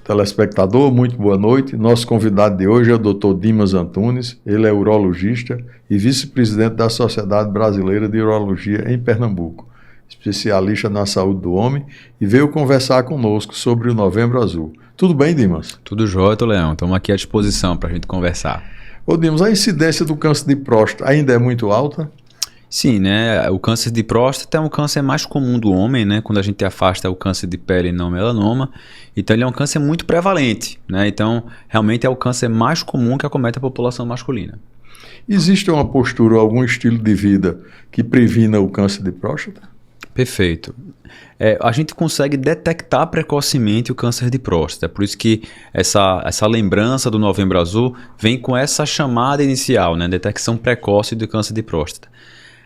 telespectador, muito boa noite. Nosso convidado de hoje é o Dr. Dimas Antunes. Ele é urologista e vice-presidente da Sociedade Brasileira de Urologia em Pernambuco, especialista na saúde do homem, e veio conversar conosco sobre o Novembro Azul. Tudo bem, Dimas? Tudo jóia, Leão. Estamos aqui à disposição para a gente conversar. Ô, Dimas, a incidência do câncer de próstata ainda é muito alta? Sim, né? O câncer de próstata é um câncer mais comum do homem, né? Quando a gente afasta o câncer de pele e não melanoma. Então, ele é um câncer muito prevalente, né? Então, realmente é o câncer mais comum que acomete a população masculina. Existe uma postura ou algum estilo de vida que previna o câncer de próstata? Perfeito. A gente consegue detectar precocemente o câncer de próstata. É por isso que essa lembrança do Novembro Azul vem com essa chamada inicial, né? Detecção precoce do câncer de próstata.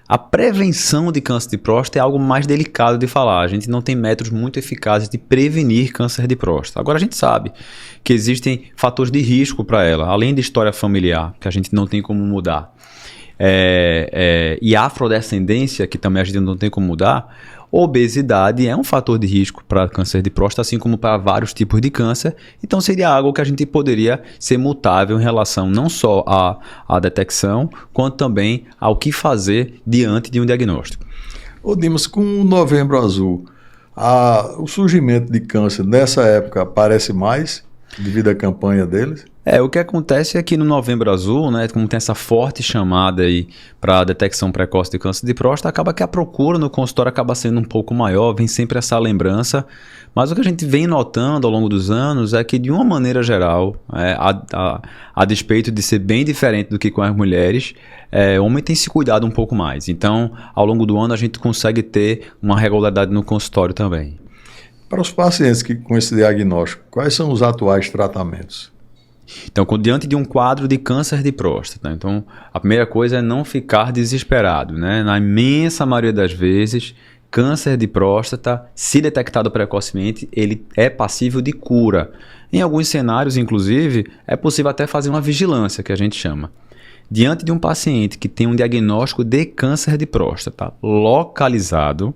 A prevenção de câncer de próstata é algo mais delicado de falar. A gente não tem métodos muito eficazes de prevenir câncer de próstata. Agora, a gente sabe que existem fatores de risco para ela, além de história familiar, que a gente não tem como mudar. E a afrodescendência, que também a gente não tem como mudar. Obesidade é um fator de risco para câncer de próstata, assim como para vários tipos de câncer. Então, seria algo que a gente poderia ser mutável em relação não só à detecção, quanto também ao que fazer diante de um diagnóstico. Ô Dimas, com o Novembro Azul, o surgimento de câncer nessa época aparece mais devido à campanha deles? O que acontece é que no Novembro Azul, né, como tem essa forte chamada aí para a detecção precoce de câncer de próstata, acaba que a procura no consultório acaba sendo um pouco maior, vem sempre essa lembrança. Mas o que a gente vem notando ao longo dos anos é que, de uma maneira geral, a despeito de ser bem diferente do que com as mulheres, o homem tem se cuidado um pouco mais. Então, ao longo do ano, a gente consegue ter uma regularidade no consultório também. Para os pacientes com esse diagnóstico, quais são os atuais tratamentos? Então, diante de um quadro de câncer de próstata, então a primeira coisa é não ficar desesperado, né? Na imensa maioria das vezes, câncer de próstata, se detectado precocemente, ele é passível de cura. Em alguns cenários, inclusive, é possível até fazer uma vigilância, que a gente chama. Diante de um paciente que tem um diagnóstico de câncer de próstata localizado,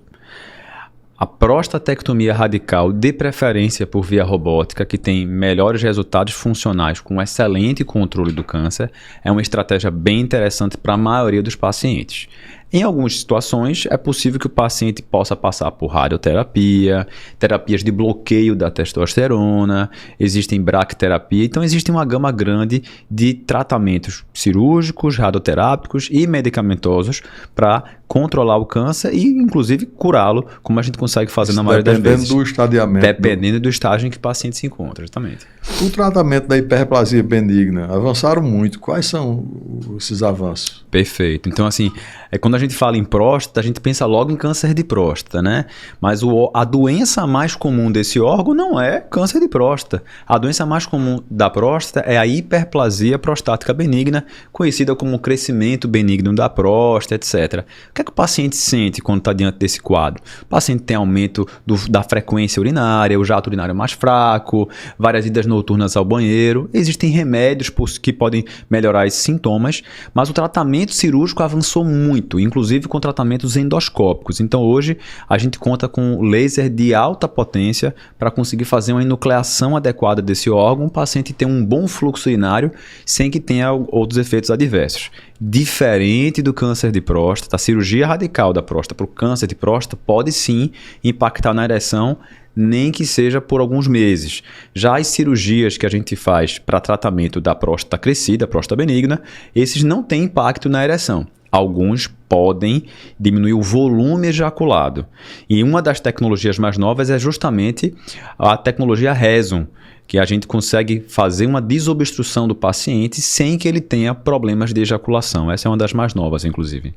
a prostatectomia radical, de preferência por via robótica, que tem melhores resultados funcionais com excelente controle do câncer, é uma estratégia bem interessante para a maioria dos pacientes. Em algumas situações, é possível que o paciente possa passar por radioterapia, terapias de bloqueio da testosterona, existem bracterapia. Então, existe uma gama grande de tratamentos cirúrgicos, radioterápicos e medicamentosos para controlar o câncer e, inclusive, curá-lo, como a gente consegue fazer na maioria das vezes. Dependendo do estadiamento. Dependendo do estágio em que o paciente se encontra, exatamente. O tratamento da hiperplasia benigna avançaram muito. Quais são esses avanços? Perfeito. Então, assim, quando a gente fala em próstata, a gente pensa logo em câncer de próstata, né? Mas a doença mais comum desse órgão não é câncer de próstata. A doença mais comum da próstata é a hiperplasia prostática benigna, conhecida como crescimento benigno da próstata, etc. O que é que o paciente sente quando está diante desse quadro? O paciente tem aumento da frequência urinária, o jato urinário mais fraco, várias idas noturnas ao banheiro. Existem remédios que podem melhorar esses sintomas, mas o tratamento cirúrgico avançou muito, inclusive com tratamentos endoscópicos. Então, hoje, a gente conta com laser de alta potência para conseguir fazer uma enucleação adequada desse órgão, o paciente ter um bom fluxo urinário sem que tenha outros efeitos adversos. Diferente do câncer de próstata, a cirurgia radical da próstata para o câncer de próstata pode sim impactar na ereção, nem que seja por alguns meses. Já as cirurgias que a gente faz para tratamento da próstata crescida, próstata benigna, esses não têm impacto na ereção. Alguns podem diminuir o volume ejaculado. E uma das tecnologias mais novas é justamente a tecnologia Rezum, que a gente consegue fazer uma desobstrução do paciente sem que ele tenha problemas de ejaculação. Essa é uma das mais novas, inclusive.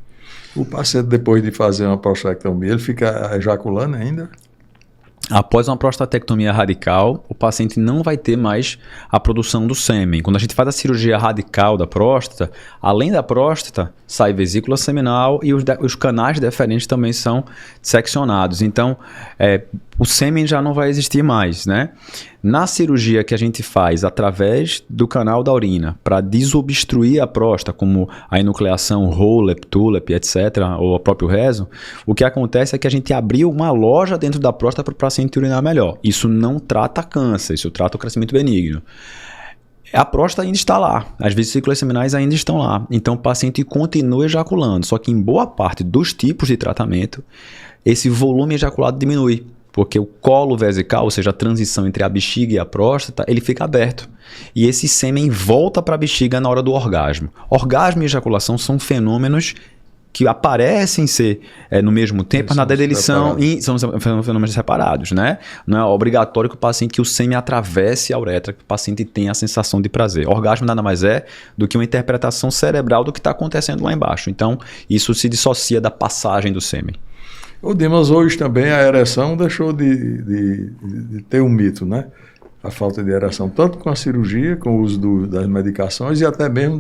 O paciente, depois de fazer uma prostatectomia, ele fica ejaculando ainda? Após uma prostatectomia radical, o paciente não vai ter mais a produção do sêmen. Quando a gente faz a cirurgia radical da próstata, além da próstata, sai vesícula seminal e os canais deferentes também são seccionados. Então, o sêmen já não vai existir mais, né? Na cirurgia que a gente faz através do canal da urina para desobstruir a próstata, como a enucleação HoLEP, TULEP, etc., ou o próprio rezo, o que acontece é que a gente abriu uma loja dentro da próstata para o paciente urinar melhor. Isso não trata câncer, isso trata o crescimento benigno. A próstata ainda está lá, as vesículas seminais ainda estão lá, então o paciente continua ejaculando, só que em boa parte dos tipos de tratamento, esse volume ejaculado diminui. Porque o colo vesical, ou seja, a transição entre a bexiga e a próstata, ele fica aberto. E esse sêmen volta para a bexiga na hora do orgasmo. Orgasmo e ejaculação são fenômenos que aparecem ser no mesmo tempo, mas na verdade eles são fenômenos separados, né? Não é obrigatório que o sêmen atravesse a uretra, que o paciente tenha a sensação de prazer. Orgasmo nada mais é do que uma interpretação cerebral do que está acontecendo lá embaixo. Então, isso se dissocia da passagem do sêmen. O Dimas, hoje também a ereção deixou de ter um mito, né? A falta de ereção, tanto com a cirurgia, com o uso das medicações e até mesmo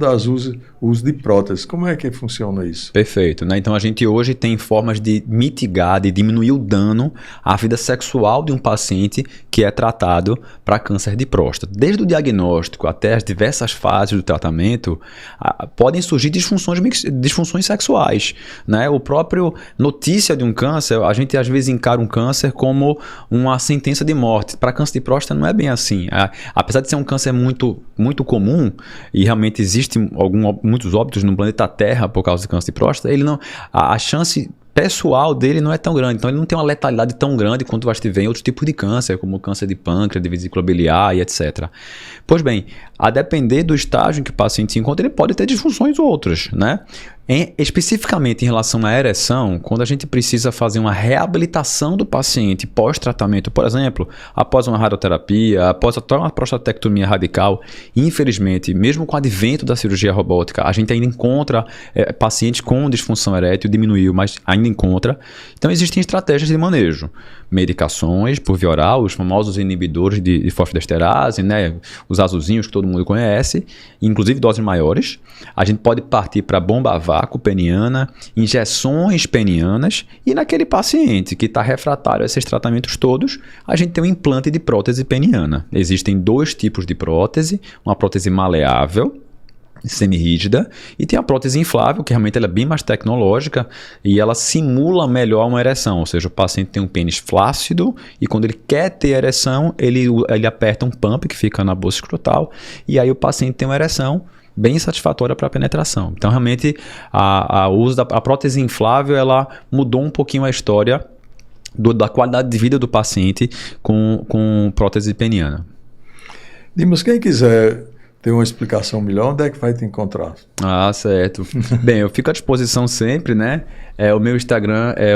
uso de próteses. Como é que funciona isso? Perfeito, né? Então a gente hoje tem formas de mitigar, de diminuir o dano à vida sexual de um paciente que é tratado para câncer de próstata. Desde o diagnóstico até as diversas fases do tratamento, podem surgir disfunções sexuais, né? O próprio notícia de um câncer, a gente às vezes encara um câncer como uma sentença de morte. Para câncer de próstata não é bem assim. Apesar de ser um câncer muito, muito comum, e realmente existem muitos óbitos no planeta Terra por causa de câncer de próstata, a chance pessoal dele não é tão grande, então ele não tem uma letalidade tão grande quanto você vê em outros tipos de câncer, como câncer de pâncreas, de vesícula biliar e etc. Pois bem, a depender do estágio em que o paciente se encontra, ele pode ter disfunções outras, né? Especificamente em relação à ereção, quando a gente precisa fazer uma reabilitação do paciente pós-tratamento, por exemplo, após uma radioterapia, após até uma prostatectomia radical, infelizmente, mesmo com o advento da cirurgia robótica, a gente ainda encontra pacientes com disfunção erétil, diminuiu, mas ainda encontra. Então existem estratégias de manejo. Medicações por via oral, os famosos inibidores de fosfodiesterase, né? Os azulzinhos que todo mundo conhece, inclusive doses maiores. A gente pode partir para bomba a vácuo peniana, injeções penianas, e naquele paciente que está refratário a esses tratamentos todos, a gente tem um implante de prótese peniana. Existem dois tipos de prótese, uma prótese maleável, semi-rígida, e tem a prótese inflável, que realmente ela é bem mais tecnológica e ela simula melhor uma ereção, ou seja, o paciente tem um pênis flácido e quando ele quer ter ereção, ele aperta um pump que fica na bolsa escrotal e aí o paciente tem uma ereção bem satisfatória para a penetração. Então, realmente, o uso da prótese inflável, ela mudou um pouquinho a história da qualidade de vida do paciente com prótese peniana. Dimas, quem quiser ter uma explicação melhor, onde é que vai te encontrar? Ah, certo. Bem, eu fico à disposição sempre, né? O meu Instagram é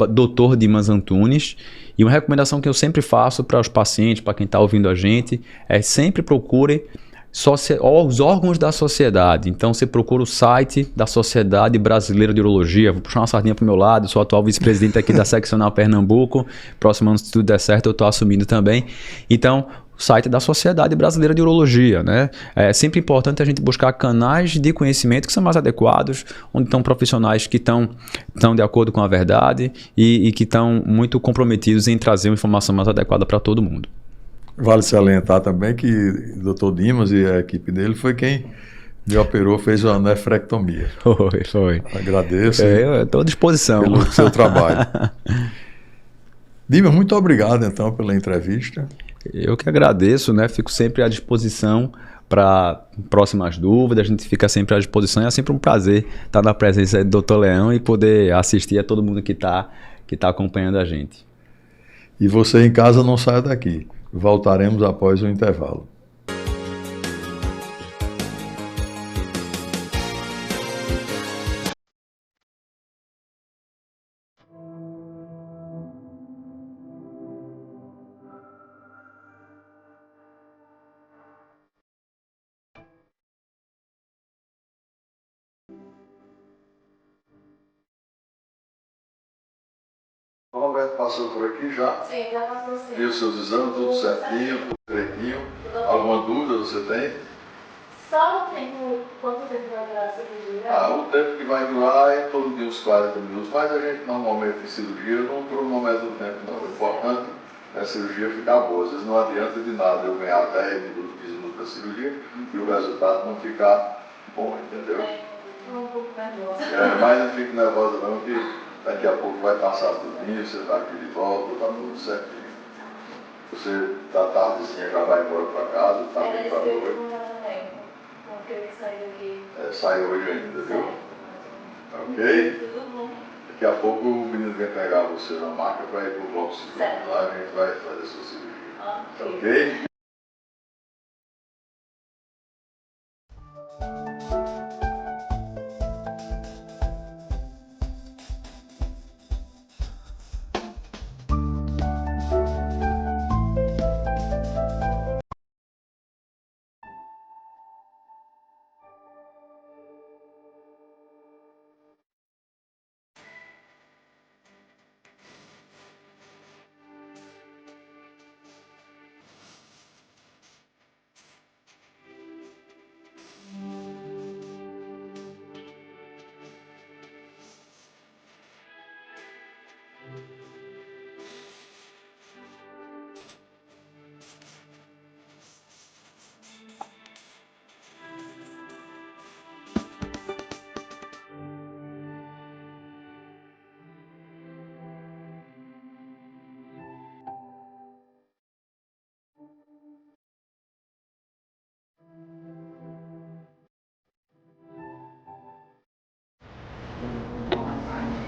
Dr. Dimas Antunes. E uma recomendação que eu sempre faço para os pacientes, para quem está ouvindo a gente, é sempre procure os órgãos da sociedade. Então você procura o site da Sociedade Brasileira de Urologia. Vou puxar uma sardinha para o meu lado, sou atual vice-presidente aqui da Seccional Pernambuco. Próximo ano, se tudo der certo, eu estou assumindo também. Então, site da Sociedade Brasileira de Urologia, né? É sempre importante a gente buscar canais de conhecimento que são mais adequados, onde estão profissionais que estão de acordo com a verdade e que estão muito comprometidos em trazer uma informação mais adequada para todo mundo. Vale salientar também que o Dr. Dimas e a equipe dele foi quem me operou, fez uma nefrectomia. Foi. Agradeço. Eu estou à disposição. Pelo seu trabalho. Dimas, muito obrigado então pela entrevista. Eu que agradeço, né? Fico sempre à disposição para próximas dúvidas, a gente fica sempre à disposição e é sempre um prazer estar na presença do Dr. Leão e poder assistir a todo mundo que tá acompanhando a gente. E você em casa não saia daqui. Voltaremos após o intervalo. O Roberto passou por aqui já? Sim, já passou sim. Viu seus exames, tudo certinho, tudo direitinho? Alguma dúvida você tem? Só o tempo, quanto tempo vai durar a cirurgia? O tempo que vai durar é em torno de uns 40 minutos, mas a gente normalmente em cirurgia não cronômetra o tempo não. O importante é a cirurgia ficar boa. Às vezes não adianta de nada eu ganhar 10 minutos, 15 minutos da cirurgia e o resultado não ficar bom, entendeu? Um pouco nervosa. Mas não fique nervosa não, que daqui a pouco vai passar tudinho, você está aqui de volta, está tudo certinho. Você da tardezinha já vai embora para casa, está bem para noite. Porque ele saiu aqui. Sai hoje ainda, viu? Ok? Tudo bom. Daqui a pouco o menino vem pegar você na maca para ir para o bloco segundo. Lá a gente vai fazer a sua cirurgia. Ok?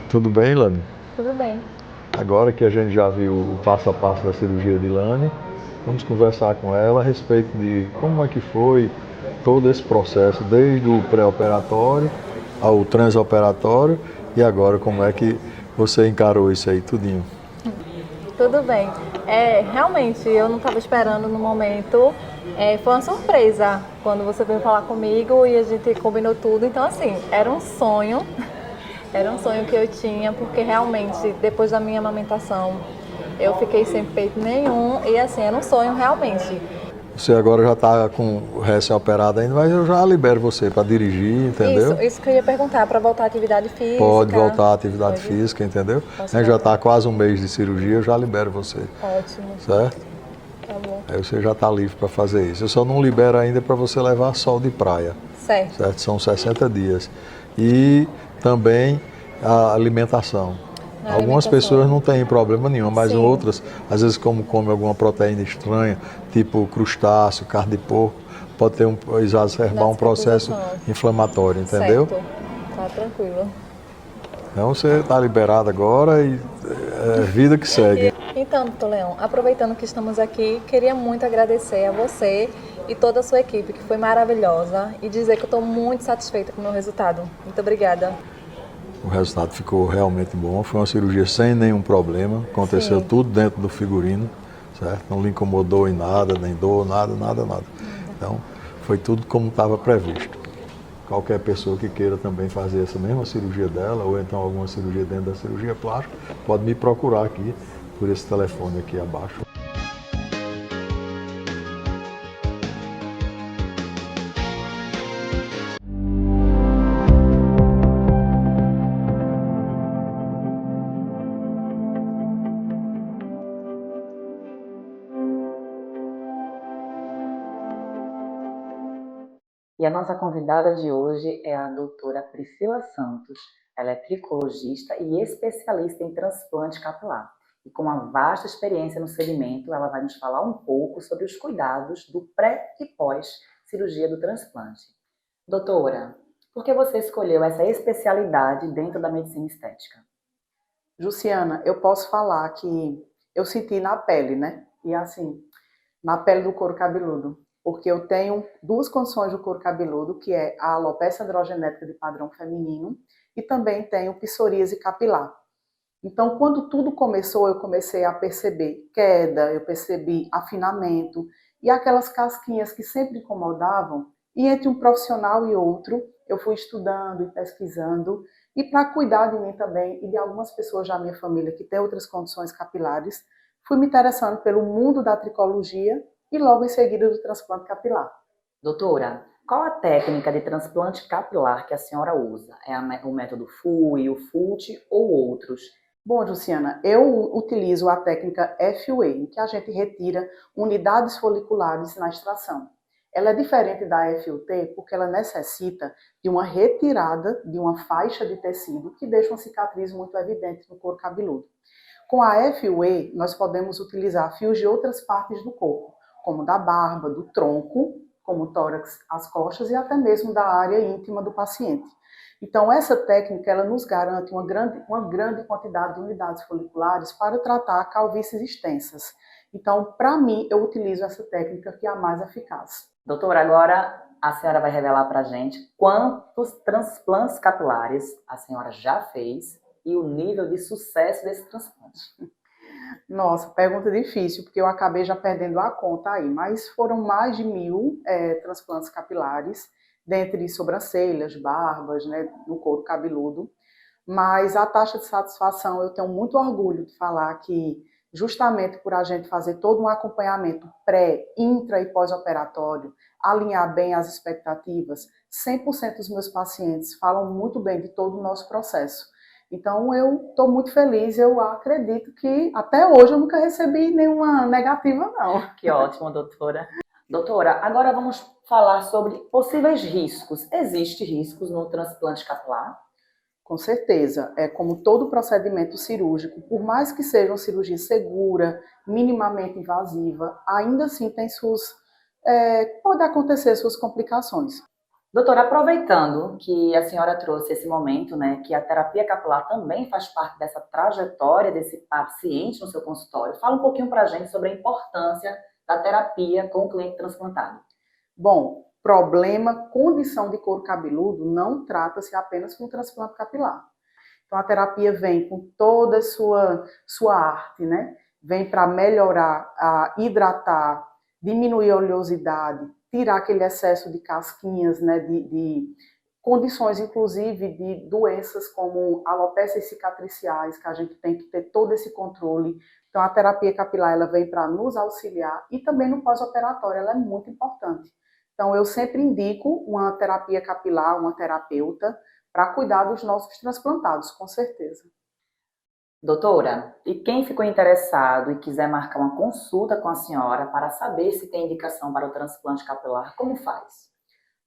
Tudo bem, Ilane? Tudo bem. Agora que a gente já viu o passo a passo da cirurgia de Ilane, vamos conversar com ela a respeito de como é que foi todo esse processo, desde o pré-operatório ao transoperatório e agora como é que você encarou isso aí tudinho. Tudo bem. Realmente, eu não estava esperando no momento. Foi uma surpresa quando você veio falar comigo e a gente combinou tudo. Então, assim, era um sonho. Era um sonho que eu tinha, porque realmente, depois da minha amamentação, eu fiquei sem peito nenhum. E, assim, era um sonho realmente. Você agora já está com o recém-operado ainda, mas eu já libero você para dirigir, entendeu? Isso que eu ia perguntar, para voltar à atividade física. Pode voltar à atividade física, entendeu? Já está quase um mês de cirurgia, eu já libero você. Ótimo. Certo? Tá bom. Aí você já está livre para fazer isso. Eu só não libero ainda para você levar sol de praia. Certo. São 60 dias. E também a alimentação. Algumas pessoas não têm problema nenhum, mas Sim. outras, às vezes como come alguma proteína estranha, tipo crustáceo, carne de porco, pode ter exacerbar um processo inflamatório, entendeu? Certo. Tá tranquilo. Então você está liberado agora e é vida que segue. Então, doutor Leão, aproveitando que estamos aqui, queria muito agradecer a você e toda a sua equipe, que foi maravilhosa, e dizer que eu estou muito satisfeita com o meu resultado. Muito obrigada. O resultado ficou realmente bom, foi uma cirurgia sem nenhum problema, aconteceu tudo dentro do figurino, certo? Não lhe incomodou em nada, nem dor, nada. Então, foi tudo como estava previsto. Qualquer pessoa que queira também fazer essa mesma cirurgia dela, ou então alguma cirurgia dentro da cirurgia plástica, pode me procurar aqui, por esse telefone aqui abaixo. E a nossa convidada de hoje é a doutora Priscila Santos. Ela é tricologista e especialista em transplante capilar. E com uma vasta experiência no segmento, ela vai nos falar um pouco sobre os cuidados do pré e pós-cirurgia do transplante. Doutora, por que você escolheu essa especialidade dentro da medicina estética? Jussiana, eu posso falar que eu senti na pele, né? E assim, na pele do couro cabeludo. Porque eu tenho duas condições do couro cabeludo, que é a alopecia androgenética de padrão feminino e também tenho psoríase capilar. Então, quando tudo começou, eu comecei a perceber queda, eu percebi afinamento e aquelas casquinhas que sempre incomodavam. E entre um profissional e outro, eu fui estudando e pesquisando. E para cuidar de mim também e de algumas pessoas da minha família que têm outras condições capilares, fui me interessando pelo mundo da tricologia e logo em seguida do transplante capilar. Doutora, Qual a técnica de transplante capilar que a senhora usa? É o método FUE, o FUT ou outros? Bom, Luciana, eu utilizo a técnica FUE, em que a gente retira unidades foliculares na extração. Ela é diferente da FUT porque ela necessita de uma retirada de uma faixa de tecido que deixa uma cicatriz muito evidente no couro cabeludo. Com a FUE, nós podemos utilizar fios de outras partes do corpo, como da barba, do tronco, como o tórax, as costas e até mesmo da área íntima do paciente. Então, essa técnica ela nos garante uma grande quantidade de unidades foliculares para tratar calvícies extensas. Então, para mim, eu utilizo essa técnica que é a mais eficaz. Doutora, agora a senhora vai revelar para a gente quantos transplantes capilares a senhora já fez e o nível de sucesso desse transplante. Nossa, pergunta difícil, porque eu acabei já perdendo a conta aí, mas foram mais de 1000 transplantes capilares, dentre sobrancelhas, barbas, né, no couro cabeludo. Mas a taxa de satisfação, eu tenho muito orgulho de falar que, justamente por a gente fazer todo um acompanhamento pré, intra e pós-operatório, alinhar bem as expectativas, 100% dos meus pacientes falam muito bem de todo o nosso processo. Então, eu estou muito feliz, eu acredito que até hoje eu nunca recebi nenhuma negativa, não. Que ótimo, doutora. Doutora, agora vamos falar sobre possíveis riscos. Existem riscos no transplante capilar? Com certeza, é como todo procedimento cirúrgico, por mais que seja uma cirurgia segura, minimamente invasiva, ainda assim tem pode acontecer suas complicações. Doutora, aproveitando que a senhora trouxe esse momento, né, que a terapia capilar também faz parte dessa trajetória desse paciente no seu consultório, fala um pouquinho para a gente sobre a importância da terapia com o cliente transplantado. Bom, problema, condição de couro cabeludo não trata-se apenas com transplante capilar. Então a terapia vem com toda a sua arte, né? Vem para melhorar, hidratar, diminuir a oleosidade, tirar aquele excesso de casquinhas, né? De condições, inclusive, de doenças como alopécias cicatriciais, que a gente tem que ter todo esse controle. Então a terapia capilar ela vem para nos auxiliar e também no pós-operatório ela é muito importante. Então, eu sempre indico uma terapia capilar, uma terapeuta, para cuidar dos nossos transplantados, com certeza. Doutora, e quem ficou interessado e quiser marcar uma consulta com a senhora para saber se tem indicação para o transplante capilar, como faz?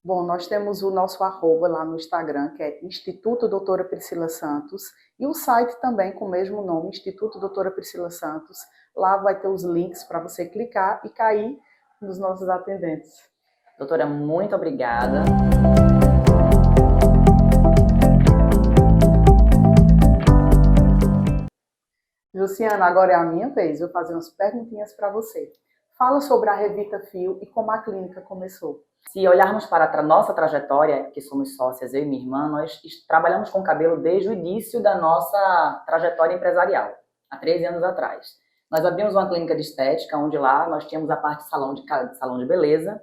Bom, nós temos o nosso arroba lá no Instagram, que é Instituto Doutora Priscila Santos, e o site também com o mesmo nome, Instituto Doutora Priscila Santos. Lá vai ter os links para você clicar e cair nos nossos atendentes. Doutora, muito obrigada. Luciana, agora é a minha vez. Vou fazer umas perguntinhas para você. Fala sobre a Revita Fio e como a clínica começou. Se olharmos para a nossa trajetória, que somos sócias, eu e minha irmã, nós trabalhamos com cabelo desde o início da nossa trajetória empresarial, há 13 anos atrás. Nós abrimos uma clínica de estética, onde lá nós tínhamos a parte de salão de beleza,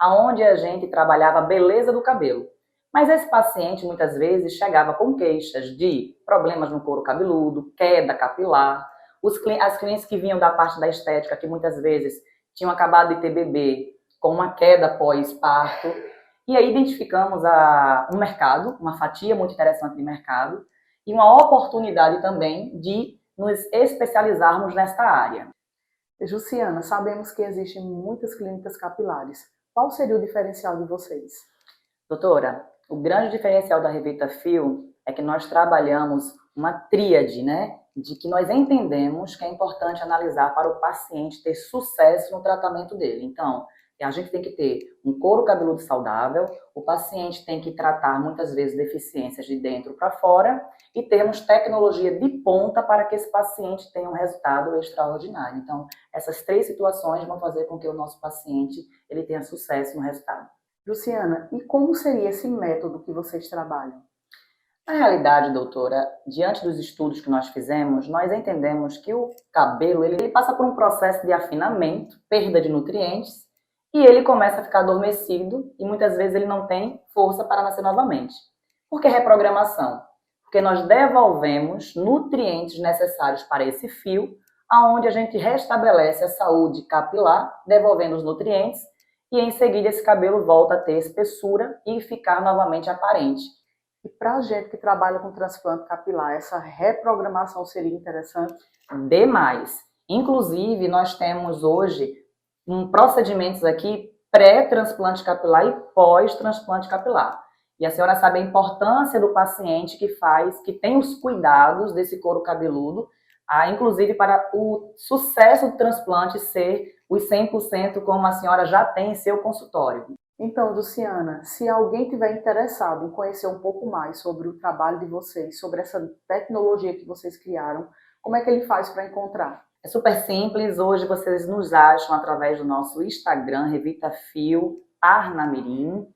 onde a gente trabalhava a beleza do cabelo. Mas esse paciente, muitas vezes, chegava com queixas de problemas no couro cabeludo, queda capilar. As clientes que vinham da parte da estética, que muitas vezes tinham acabado de ter bebê, com uma queda pós-parto. E aí identificamos um mercado, uma fatia muito interessante de mercado, e uma oportunidade também de nos especializarmos nesta área. Luciana, sabemos que existem muitas clínicas capilares. Qual seria o diferencial de vocês? Doutora, o grande diferencial da Revita Fio é que nós trabalhamos uma tríade, né? De que nós entendemos que é importante analisar para o paciente ter sucesso no tratamento dele. Então, a gente tem que ter um couro cabeludo saudável, o paciente tem que tratar muitas vezes deficiências de dentro para fora e termos tecnologia de ponta para que esse paciente tenha um resultado extraordinário. Então, essas 3 situações vão fazer com que o nosso paciente ele tenha sucesso no resultado. Luciana, e como seria esse método que vocês trabalham? Na realidade, doutora, diante dos estudos que nós fizemos, nós entendemos que o cabelo ele passa por um processo de afinamento, perda de nutrientes, e ele começa a ficar adormecido e muitas vezes ele não tem força para nascer novamente. Por que reprogramação? Porque nós devolvemos nutrientes necessários para esse fio, aonde a gente restabelece a saúde capilar, devolvendo os nutrientes, e em seguida esse cabelo volta a ter espessura e ficar novamente aparente. E para a gente que trabalha com transplante capilar, essa reprogramação seria interessante? Demais. Inclusive, nós temos hoje procedimentos aqui pré-transplante capilar e pós-transplante capilar. E a senhora sabe a importância do paciente que tem os cuidados desse couro cabeludo, inclusive para o sucesso do transplante ser os 100% como a senhora já tem em seu consultório. Então, Luciana, se alguém tiver interessado em conhecer um pouco mais sobre o trabalho de vocês, sobre essa tecnologia que vocês criaram, como é que ele faz para encontrar? É super simples, hoje vocês nos acham através do nosso Instagram, Revita Fio Parnamirim,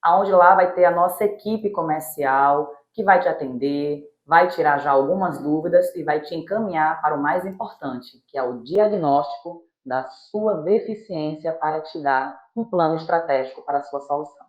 onde lá vai ter a nossa equipe comercial que vai te atender, vai tirar já algumas dúvidas e vai te encaminhar para o mais importante, que é o diagnóstico da sua deficiência para te dar um plano estratégico para a sua solução.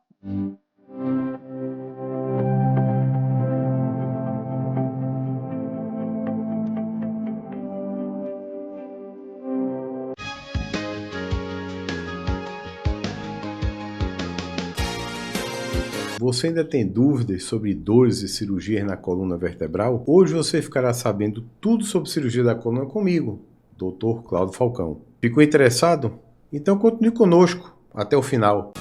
Você ainda tem dúvidas sobre dores e cirurgias na coluna vertebral? Hoje você ficará sabendo tudo sobre cirurgia da coluna comigo, Dr. Cláudio Falcão. Ficou interessado? Então continue conosco até o final.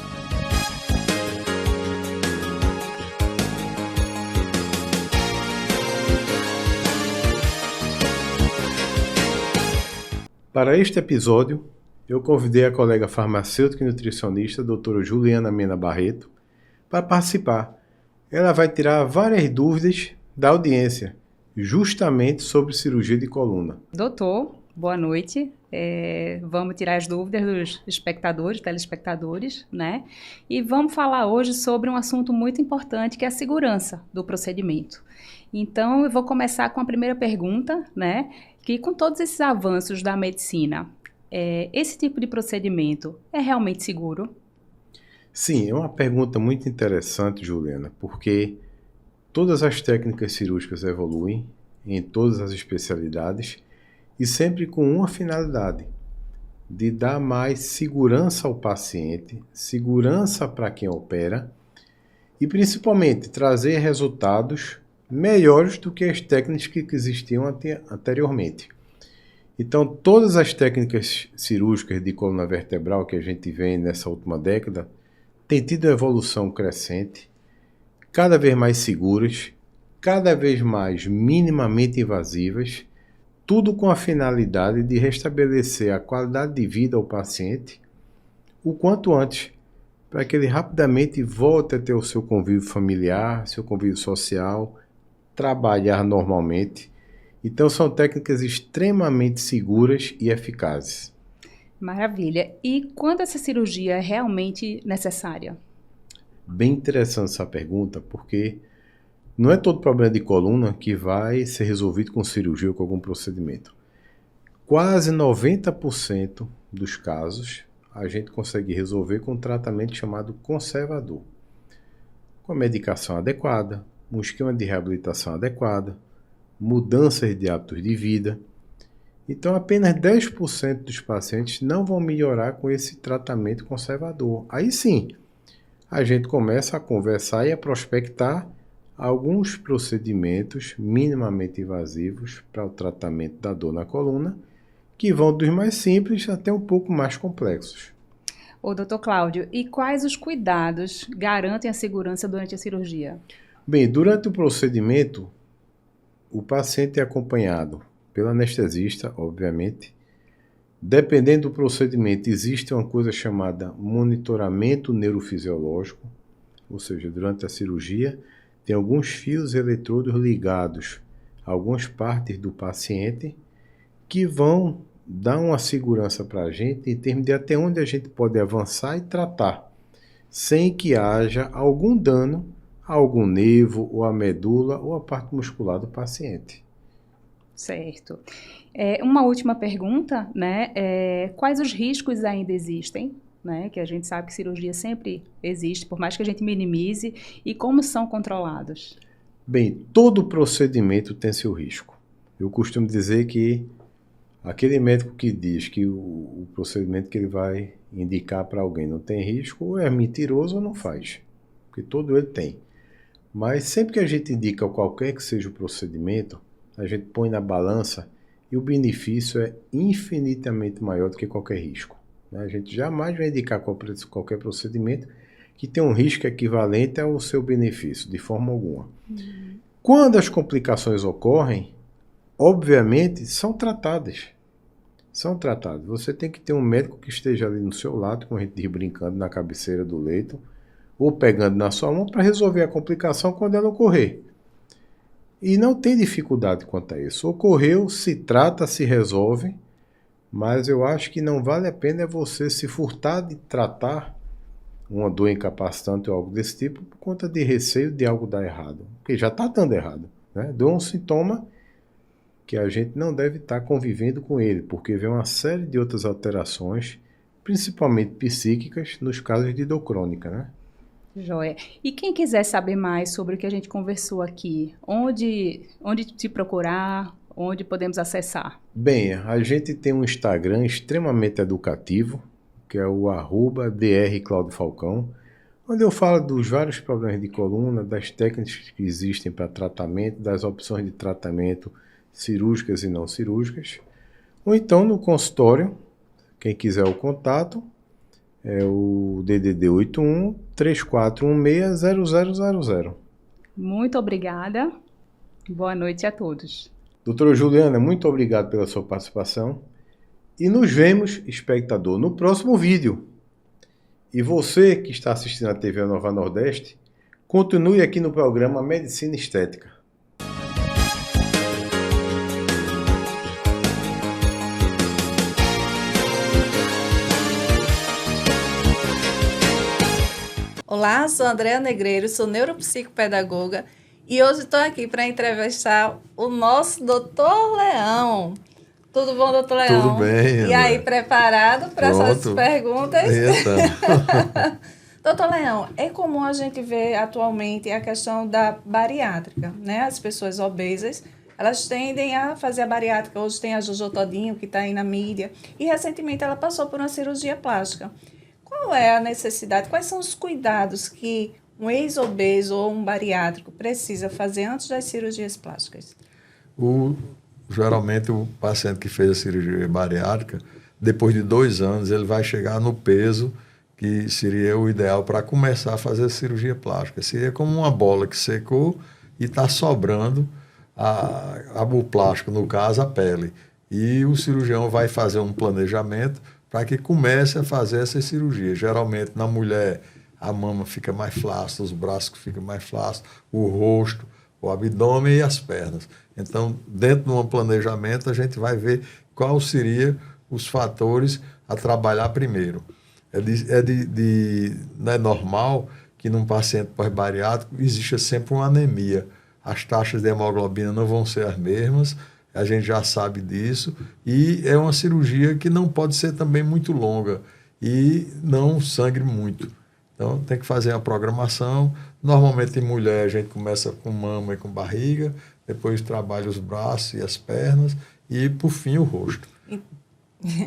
Para este episódio, eu convidei a colega farmacêutica e nutricionista, doutora Juliana Mena Barreto, para participar. Ela vai tirar várias dúvidas da audiência, justamente sobre cirurgia de coluna. Doutor, boa noite. Vamos tirar as dúvidas dos espectadores, telespectadores, né? E vamos falar hoje sobre um assunto muito importante, que é a segurança do procedimento. Então, eu vou começar com a primeira pergunta, né? Que com todos esses avanços da medicina, esse tipo de procedimento é realmente seguro? Sim, é uma pergunta muito interessante, Juliana, porque todas as técnicas cirúrgicas evoluem em todas as especialidades e sempre com uma finalidade, de dar mais segurança ao paciente, segurança para quem opera e principalmente trazer resultados melhores do que as técnicas que existiam anteriormente. Então, todas as técnicas cirúrgicas de coluna vertebral que a gente vê nessa última década têm tido evolução crescente, cada vez mais seguras, cada vez mais minimamente invasivas, tudo com a finalidade de restabelecer a qualidade de vida ao paciente o quanto antes, para que ele rapidamente volte a ter o seu convívio familiar, seu convívio social, trabalhar normalmente. Então, são técnicas extremamente seguras e eficazes. Maravilha. E quando essa cirurgia é realmente necessária? Bem interessante essa pergunta, porque não é todo problema de coluna que vai ser resolvido com cirurgia ou com algum procedimento. Quase 90% dos casos a gente consegue resolver com um tratamento chamado conservador. Com a medicação adequada, um esquema de reabilitação adequado, mudanças de hábitos de vida. Então, apenas 10% dos pacientes não vão melhorar com esse tratamento conservador. Aí sim, a gente começa a conversar e a prospectar alguns procedimentos minimamente invasivos para o tratamento da dor na coluna, que vão dos mais simples até um pouco mais complexos. Ô, doutor Cláudio, e quais os cuidados garantem a segurança durante a cirurgia? Bem, durante o procedimento, o paciente é acompanhado pelo anestesista, obviamente. Dependendo do procedimento, existe uma coisa chamada monitoramento neurofisiológico, ou seja, durante a cirurgia, tem alguns fios eletrodos ligados a algumas partes do paciente que vão dar uma segurança para a gente em termos de até onde a gente pode avançar e tratar, sem que haja algum dano a algum nervo, ou a medula, ou a parte muscular do paciente. Certo. Uma última pergunta, né? Quais os riscos ainda existem, né? Que a gente sabe que cirurgia sempre existe, por mais que a gente minimize, e como são controlados? Bem, todo procedimento tem seu risco. Eu costumo dizer que aquele médico que diz que o procedimento que ele vai indicar para alguém não tem risco, ou é mentiroso ou não faz, porque todo ele tem. Mas sempre que a gente indica qualquer que seja o procedimento, a gente põe na balança e o benefício é infinitamente maior do que qualquer risco. A gente jamais vai indicar qualquer procedimento que tenha um risco equivalente ao seu benefício, de forma alguma. Quando as complicações ocorrem, obviamente, são tratadas. São tratadas. Você tem que ter um médico que esteja ali no seu lado, como a gente diz brincando, na cabeceira do leito, ou pegando na sua mão para resolver a complicação quando ela ocorrer. E não tem dificuldade quanto a isso. Ocorreu, se trata, se resolve, mas eu acho que não vale a pena você se furtar de tratar uma dor incapacitante ou algo desse tipo por conta de receio de algo dar errado. Porque já está dando errado. Né? Dor é um sintoma que a gente não deve estar convivendo com ele, porque vem uma série de outras alterações, principalmente psíquicas, nos casos de dor crônica, né? Joia. E quem quiser saber mais sobre o que a gente conversou aqui, onde te procurar, onde podemos acessar? Bem, a gente tem um Instagram extremamente educativo, que é o @drclaudiofalcão, onde eu falo dos vários problemas de coluna, das técnicas que existem para tratamento, das opções de tratamento cirúrgicas e não cirúrgicas. Ou então no consultório, quem quiser o contato, é o DDD 81 3416 0000. Muito obrigada. Boa noite a todos. Doutora Juliana, muito obrigado pela sua participação. E nos vemos, espectador, no próximo vídeo. E você que está assistindo a TV Nova Nordeste, continue aqui no programa Medicina Estética. Olá, sou Andréa Negreiro, sou neuropsicopedagoga e hoje estou aqui para entrevistar o nosso doutor Leão. Tudo bom, doutor Leão? Tudo bem, André. E aí, preparado para essas perguntas? Então. Doutor Leão, é comum a gente ver atualmente a questão da bariátrica, né? As pessoas obesas, elas tendem a fazer a bariátrica. Hoje tem a Jojo Todinho, que está aí na mídia, e recentemente ela passou por uma cirurgia plástica. Qual é a necessidade, quais são os cuidados que um ex-obeso ou um bariátrico precisa fazer antes das cirurgias plásticas? Geralmente o paciente que fez a cirurgia bariátrica, depois de 2 anos, ele vai chegar no peso que seria o ideal para começar a fazer a cirurgia plástica. Seria como uma bola que secou e está sobrando o plástico, no caso a pele. E o cirurgião vai fazer um planejamento para que comece a fazer essa cirurgia. Geralmente na mulher a mama fica mais flácida, os braços ficam mais flácidos, o rosto, o abdômen e as pernas. Então, dentro de um planejamento, a gente vai ver qual seria os fatores a trabalhar primeiro. Não é normal que num paciente pós-bariátrico exista sempre uma anemia. As taxas de hemoglobina não vão ser as mesmas, a gente já sabe disso, e é uma cirurgia que não pode ser também muito longa e não sangre muito. Então, tem que fazer uma programação. Normalmente, em mulher, a gente começa com mama e com barriga, depois trabalha os braços e as pernas e, por fim, o rosto.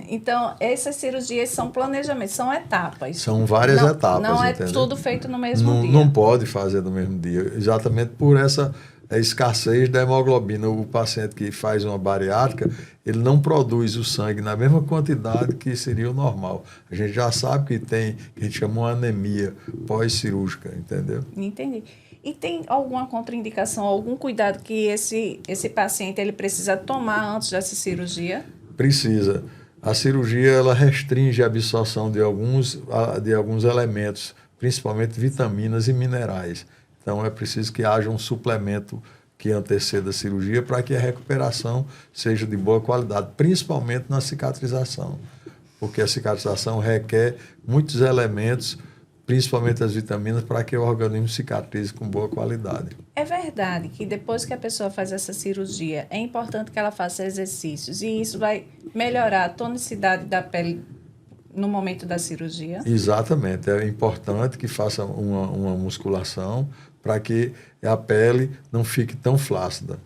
Então, essas cirurgias são planejamentos, são etapas. São várias etapas. Não é entendeu? tudo feito no mesmo dia. Não pode fazer no mesmo dia, exatamente por essa escassez da hemoglobina. O paciente que faz uma bariátrica, ele não produz o sangue na mesma quantidade que seria o normal. A gente já sabe que tem, que a gente chama uma anemia pós-cirúrgica, entendeu? Entendi. E tem alguma contraindicação, algum cuidado que esse paciente ele precisa tomar antes dessa cirurgia? Precisa. A cirurgia ela restringe a absorção de alguns elementos, principalmente vitaminas e minerais. Então, é preciso que haja um suplemento que anteceda a cirurgia para que a recuperação seja de boa qualidade, principalmente na cicatrização, porque a cicatrização requer muitos elementos, principalmente as vitaminas, para que o organismo cicatrize com boa qualidade. É verdade que depois que a pessoa faz essa cirurgia, é importante que ela faça exercícios e isso vai melhorar a tonicidade da pele no momento da cirurgia? Exatamente. É importante que faça uma musculação para que a pele não fique tão flácida.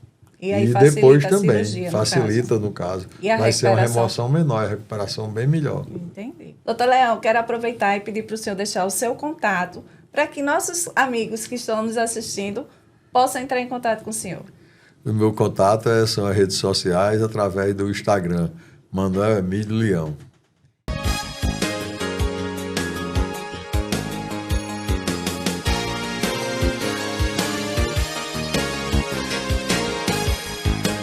aí E facilita depois a também, cirurgia, no facilita no caso. E a Vai ser uma recuperação? remoção menor, a recuperação bem melhor. Entendi. Doutor Leão, quero aproveitar e pedir para o senhor deixar o seu contato para que nossos amigos que estão nos assistindo possam entrar em contato com o senhor. O meu contato são as redes sociais através do Instagram, Manuel Emílio Leão.